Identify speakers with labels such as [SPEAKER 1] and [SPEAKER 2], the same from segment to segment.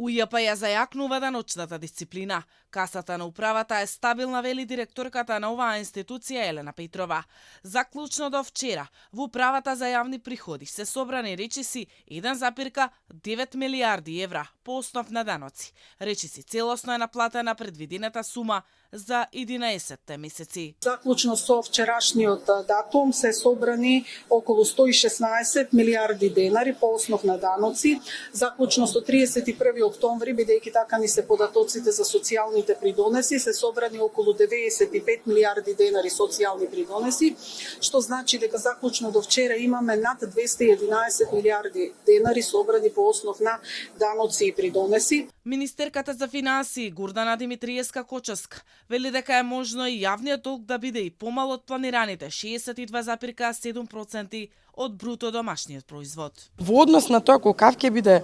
[SPEAKER 1] УЈП ја зајакнува даночната дисциплина. Касата на управата е стабилна, вели директорката на оваа институција Елена Петрова. Заклучно до вчера, во управата за јавни приходи се собрани речиси 1,9 милиарди евра по основ на даноци. Речиси целосно е наплатена предвидената сума за 11 месеци.
[SPEAKER 2] Заклучно со вчерашниот датум се собрани околу 116 милиарди денари по основ на даноци. Заклучно со 31 октомври, бидејќи така ни се податоците за социјалните придонеси, се собрани околу 95 милиарди денари социјални придонеси, што значи дека заклучно до вчера имаме над 211 милиарди денари собрани по основ на даноци и придонеси.
[SPEAKER 1] Министерката за финансии Гордана Димитриевска-Кочевска вели дека е можно и јавниот долг да биде и помал од планираните 62,7% од бруто домашниот производ.
[SPEAKER 3] Во однос на тоа колкав ќе биде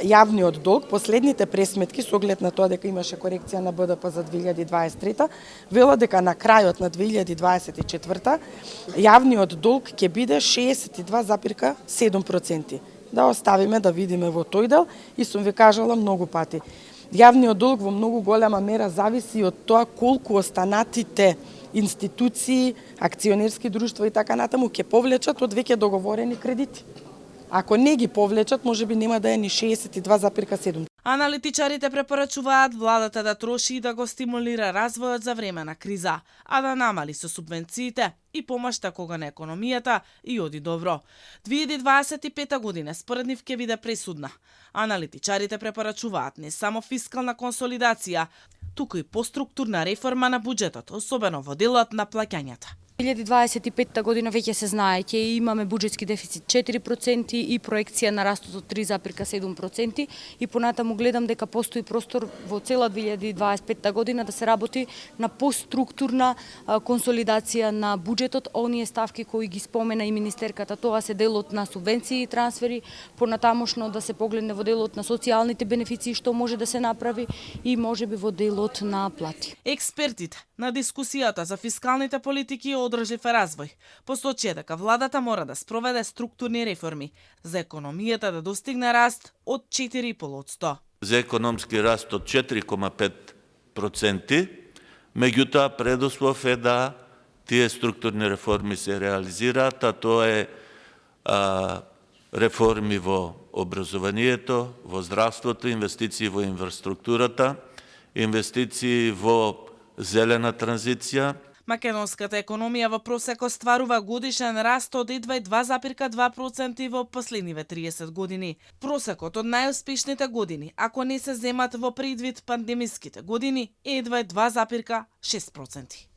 [SPEAKER 3] јавниот долг, последните пресметки со оглед на тоа дека имаше корекција на БДП за 2023, велат дека на крајот на 2024 јавниот долг ќе биде 62,7%. Да оставиме да видиме во тој дел и сум ви кажала многу пати. Јавниот долг во многу голема мера зависи од тоа колку останатите институции, акционерски друштва и така натаму ќе повлечат од веќе договорени кредити. Ако не ги повлечат, можеби нема да е ни 62,7.
[SPEAKER 1] Аналитичарите препорачуваат владата да троши и да го стимулира развојот за време на криза, а да намали со субвенциите и помошта кога на економијата и оди добро. 2025 година според нив ќе биде пресудна. Аналитичарите препорачуваат не само фискална консолидација, туку и поструктурна реформа на буџетот, особено во делот на плаќањата.
[SPEAKER 4] 2025 година веќе се знае, ќе имаме буџетски дефицит 4% и проекција на растот од 3,7% и понатаму гледам дека постои простор во цела 2025 година да се работи на поструктурна консолидација на буџетот. Оние ставки кои ги спомена и министерката, тоа се делот на субвенции и трансфери, понатамошно да се погледне во делот на социјалните бенефиции што може да се направи и можеби во делот на плати.
[SPEAKER 1] Експертите на дискусијата за фискалните политики одржлив развој посочија дека владата мора да спроведе структурни реформи за економијата да достигне раст од 4,5%.
[SPEAKER 5] За економски раст од 4,5%, меѓутоа предуслов е да тие структурни реформи се реализираат, а тоа е реформи во образованието, во здравството, инвестиции во инфраструктурата, инвестиции во зелена транзиција.
[SPEAKER 1] Македонската економија во просек остварува годишен раст од едва 2,2% во последниве 30 години. Просекот од најуспешните години, ако не се земат во предвид пандемиските години, е едва 2,6%.